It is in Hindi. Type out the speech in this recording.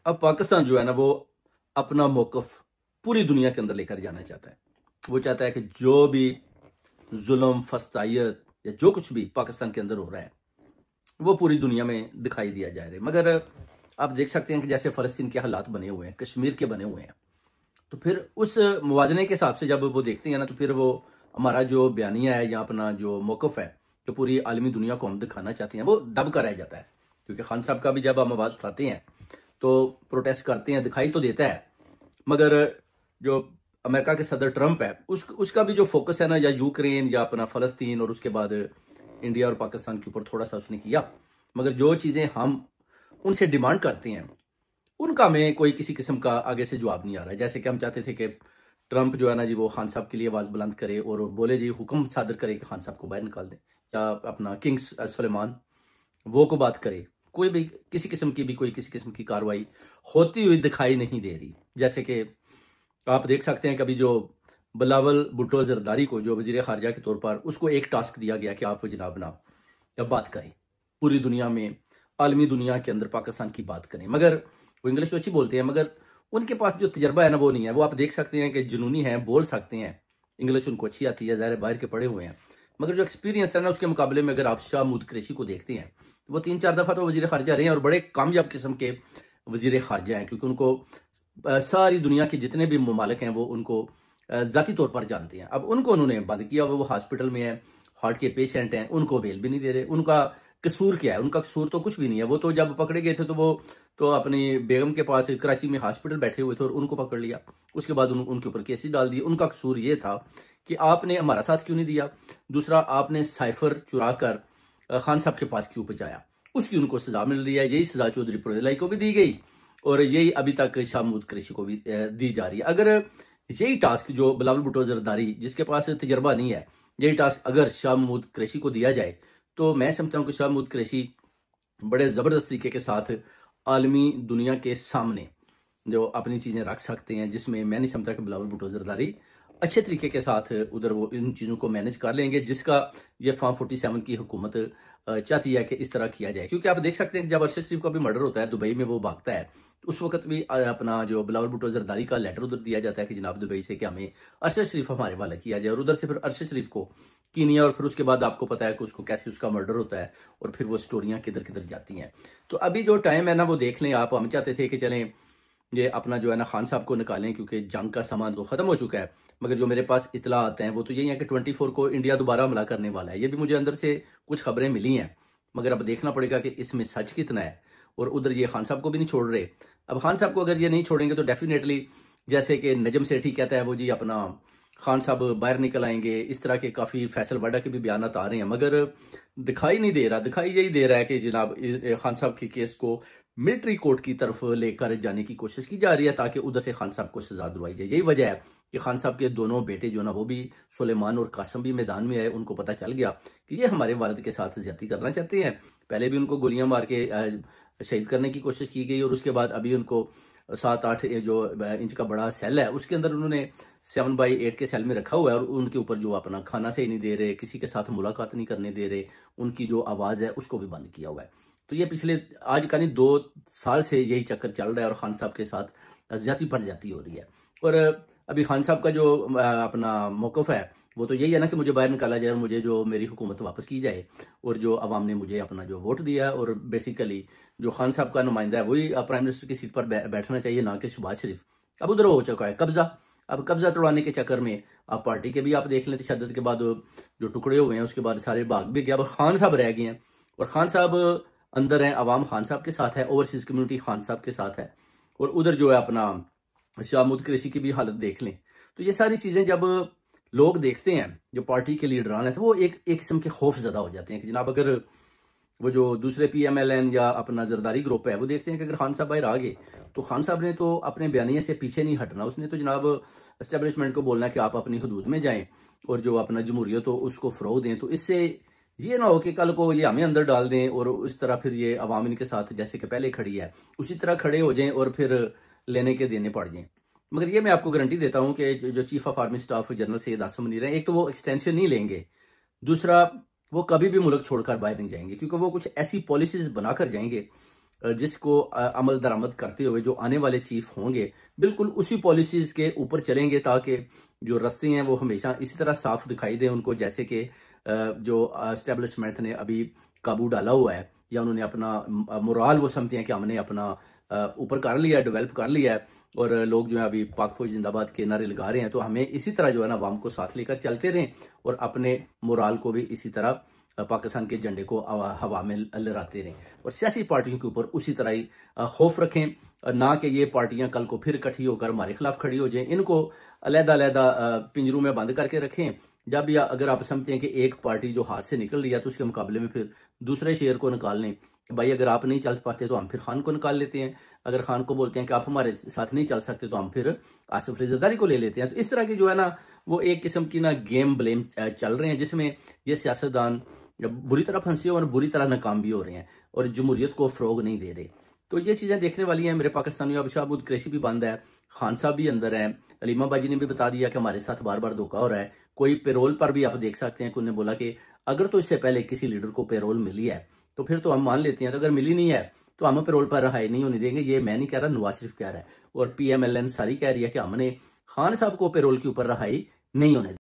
अब पाकिस्तान जो है ना वो अपना मौकफ पूरी दुनिया के अंदर लेकर जाना चाहता है। वो चाहता है कि जो भी जुल्म फस्तायत या जो कुछ भी पाकिस्तान के अंदर हो रहा है वो पूरी दुनिया में दिखाई दिया जा रहा है। मगर आप देख सकते हैं कि जैसे फलस्तीन के हालात बने हुए हैं, कश्मीर के बने हुए हैं, तो फिर उस मुवाजने के हिसाब से जब वो देखते हैं ना, तो फिर वो हमारा जो बयानिया है या अपना जो मौकफ है जो पूरी आलमी दुनिया को हम दिखाना चाहते हैं वो दब कर रह जाता है। क्योंकि खान साहब का भी जब हम आवाज उठाते हैं तो प्रोटेस्ट करते हैं, दिखाई तो देता है, मगर जो अमेरिका के सदर ट्रंप है उसका भी जो फोकस है ना, या यूक्रेन या अपना फलस्तीन और उसके बाद इंडिया और पाकिस्तान के ऊपर थोड़ा सा उसने किया। मगर जो चीजें हम उनसे डिमांड करते हैं उनका हमें कोई किसी किस्म का आगे से जवाब नहीं आ रहा है। जैसे कि हम चाहते थे कि ट्रंप जो है ना जी वो खान साहब के लिए आवाज बुलंद करे और बोले जी हुक्म सादर करे कि खान साहब को बाहर निकाल दें, या अपना किंग सलेमान वो को बात करे। कोई भी किसी किस्म की भी कोई किसी किस्म की कार्रवाई होती हुई दिखाई नहीं दे रही। जैसे कि आप देख सकते हैं कभी जो बिलावल भुट्टो जरदारी को जो वजीर खारजा के तौर पर उसको एक टास्क दिया गया कि आप जनाब ना जब बात करें पूरी दुनिया में, आलमी दुनिया के अंदर पाकिस्तान की बात करें। मगर वो इंग्लिश तो अच्छी बोलते हैं, मगर उनके पास जो तजर्बा है ना वो नहीं है। वो आप देख सकते हैं कि जुनूनी है, बोल सकते हैं, इंग्लिश उनको अच्छी आती है, ज़ाहिर बाहर के पढ़े हुए हैं, मगर जो एक्सपीरियंस है ना उसके मुकाबले में अगर आप शाह महमूद कुरैशी को देखते हैं तो वो 3-4 दफा तो वजीर खारजा रहे हैं और बड़े कामयाब किस्म के वजीर खारजा हैं। क्योंकि उनको सारी दुनिया के जितने भी ममालिक हैं वो उनको जाती तौर पर जानते हैं। अब उनको उन्होंने बंद किया, वो हॉस्पिटल में है, हार्ट के पेशेंट हैं, उनको बेल भी नहीं दे रहे। उनका कसूर क्या है? उनका कसूर तो कुछ भी नहीं है। वो तो जब पकड़े गए थे तो वो तो अपनी बेगम के पास कराची में हॉस्पिटल बैठे हुए थे और उनको पकड़ लिया। उसके बाद उनके ऊपर केसेस डाल दिए। उनका कसूर ये था कि आपने हमारा साथ क्यों नहीं दिया, दूसरा आपने साइफर चुरा कर खान साहब के पास क्यों पहुंचाया, उसकी उनको सजा मिल रही है। यही सजा चौधरी पुरजलाई को भी दी गई और यही अभी तक शाह महमूद कुरैशी को भी दी जा रही है। अगर यही टास्क जो बिलावल भुट्टो जरदारी जिसके पास तजर्बा नहीं है, यही टास्क अगर शाह महमूद कुरैशी को दिया जाए तो मैं समझता हूं कि शाह महमूद कुरैशी बड़े जबरदस्त तरीके के साथ आलमी दुनिया के सामने जो अपनी चीजें रख सकते हैं, जिसमें मैं नहीं समझता कि बिलावल भुट्टो जरदारी अच्छे तरीके के साथ उधर वो इन चीजों को मैनेज कर लेंगे, जिसका ये फॉर्म 47 की हुकूमत चाहती है कि इस तरह किया जाए। क्योंकि आप देख सकते हैं कि जब अरशद शरीफ का भी मर्डर होता है, दुबई में वो भागता है, तो उस वक्त भी अपना जो बिलावल भुट्टो जरदारी का लेटर उधर दिया जाता है कि जनाब दुबई से कि हमें अरशद शरीफ हमारे वाला किया जाए, और उधर से फिर अरशद शरीफ को कीनिया और फिर उसके बाद आपको पता है कि उसको कैसे उसका मर्डर होता है और फिर वो स्टोरियां किधर किधर जाती हैं। तो अभी जो टाइम है ना वो देख लें आप। हम चाहते थे कि चलें ये अपना जो है ना खान साहब को निकालें क्योंकि जंग का सामान तो खत्म हो चुका है, मगर जो मेरे पास इतला आते हैं वो तो यही है कि 24 को इंडिया दोबारा हमला करने वाला है। ये भी मुझे अंदर से कुछ खबरें मिली हैं, मगर अब देखना पड़ेगा कि इसमें सच कितना है। और उधर ये खान साहब को भी नहीं छोड़ रहे। अब खान साहब को अगर ये नहीं छोड़ेंगे तो डेफिनेटली जैसे कि नजम सेठी कहता है वो जी अपना खान साहब बाहर निकल आएंगे, इस तरह के काफी फैसल वाडा के भी बयान आ रहे हैं, मगर दिखाई नहीं दे रहा। दिखाई यही दे रहा है कि जनाब खान साहब के केस को मिलिट्री कोर्ट की तरफ लेकर जाने की कोशिश की जा रही है ताकि उधर से खान साहब को सजा दिलवाई जाए। यही वजह है कि खान साहब के दोनों बेटे जो ना वो भी सुलेमान और कासम भी मैदान में आए। उनको पता चल गया कि ये हमारे वालिद के साथ ज्यादती करना चाहते हैं। पहले भी उनको गोलियां मार के शहीद करने की कोशिश की गई और उसके बाद अभी उनको 7-8 जो इंच का बड़ा सेल है उसके अंदर उन्होंने 7x8 के सेल में रखा हुआ है और उनके ऊपर जो अपना खाना से ही नहीं दे रहे, किसी के साथ मुलाकात नहीं करने दे रहे, उनकी जो आवाज है उसको भी बंद किया हुआ है। तो ये पिछले आज का नहीं 2 साल से यही चक्कर चल रहा है और खान साहब के साथ ज्यादा पर ज्यादा हो रही है। और अभी खान साहब का जो अपना मौकफ है वो तो यही है ना कि मुझे बाहर निकाला जाए और मुझे जो मेरी हुकूमत वापस की जाए और जो अवाम ने मुझे अपना जो वोट दिया है, और बेसिकली जो खान साहब का नुमाइंदा है वही प्राइम मिनिस्टर की सीट पर बैठना चाहिए, ना कि शहबाज शरीफ। अब उधर हो चुका है कब्जा। अब कब्जा तोड़ाने के चक्कर में आप पार्टी के भी आप देख लें तशद्दुद के बाद जो टुकड़े हुए हैं उसके बाद सारे भाग भी गया, अब खान साहब रह गए हैं और खान साहब अंदर हैं, अवाम खान साहब के साथ है, ओवरसीज कम्युनिटी खान साहब के साथ है, और उधर जो है अपना शाह महमूद कुरैशी की भी हालत देख लें। तो ये सारी चीजें जब लोग देखते हैं जो पार्टी के लीडरान है तो वो एक किस्म के खौफ ज्यादा हो जाते हैं कि जनाब अगर वो जो दूसरे PMLN या अपना जरदारी ग्रुप है वो देखते हैं कि अगर खान साहब बाहर आ गए तो खान साहब ने तो अपने बयानिया से पीछे नहीं हटना। उसने तो जनाब एस्टेब्लिशमेंट को बोलना है कि आप अपनी हदूद में जाएं और जो अपना जमहूरियत हो उसको फरोग दें। तो इससे ये ना हो कि कल को ये हमें अंदर डाल दें और इस तरह फिर ये अवाम इनके साथ जैसे कि पहले खड़ी है उसी तरह खड़े हो जाएं और फिर लेने के देने पड़ जाएं। मगर ये मैं आपको गारंटी देता हूं कि जो chief of army staff general Syed Asim Munir है, एक तो वो एक्सटेंशन नहीं लेंगे, दूसरा वो कभी भी मुल्क छोड़कर बाहर नहीं जाएंगे क्योंकि वो कुछ ऐसी पॉलिसीज बनाकर जाएंगे जिसको अमल दरामद करते हुए जो आने वाले चीफ होंगे बिल्कुल उसी पॉलिसीज के ऊपर चलेंगे, ताकि जो रस्ते हैं वो हमेशा इसी तरह साफ दिखाई दे उनको, जैसे कि जो एस्टेब्लिशमेंट ने अभी काबू डाला हुआ है, या उन्होंने अपना मोराल वो समझते हैं कि हमने अपना ऊपर कर लिया है, डेवलप कर लिया है, और लोग जो है अभी पाक फौज जिंदाबाद के नारे लगा रहे हैं। तो हमें इसी तरह जो है ना अवाम को साथ लेकर चलते रहें और अपने मोराल को भी इसी तरह पाकिस्तान के झंडे को हवा में लहराते रहें, और सियासी पार्टियों के ऊपर उसी तरह ही खौफ रखें, ना कि ये पार्टियां कल को फिर इकट्ठी होकर हमारे खिलाफ खड़ी हो जाएं। इनको अलग-अलग पिंजरों में बंद करके रखें। जब या अगर आप समझते हैं कि एक पार्टी जो हाथ से निकल रही है तो उसके मुकाबले में फिर दूसरे शेर को निकाल लें। भाई अगर आप नहीं चल पाते तो हम फिर खान को निकाल लेते हैं, अगर खान को बोलते हैं कि आप हमारे साथ नहीं चल सकते तो हम फिर आसिफ अली जरदारी को ले लेते हैं। तो इस तरह की जो है ना वो एक किस्म की ना गेम ब्लेम चल रहे हैं, जिसमें ये सियासतदान बुरी तरह फंसे और बुरी तरह नाकाम भी हो रहे हैं और जमहूरियत को फरोग नहीं दे रहे। तो ये चीजें देखने वाली हैं। मेरे पाकिस्तानियों, अब शाहबूद कुरैशी भी बंद है, खान साहब भी अंदर है, अलीमा बाजी ने भी बता दिया कि हमारे साथ बार बार धोखा हो रहा है। कोई पेरोल पर भी आप देख सकते हैं कि उन्होंने बोला कि अगर तो इससे पहले किसी लीडर को पेरोल मिली है तो फिर तो हम मान लेते हैं, तो अगर मिली नहीं है तो हम पेरोल पर रिहाई नहीं होने देंगे। ये मैं नहीं कह रहा, नवाज शरीफ कह रहा है, और PMLN सारी कह रही है कि हमने खान साहब को पेरोल के ऊपर रिहाई नहीं होने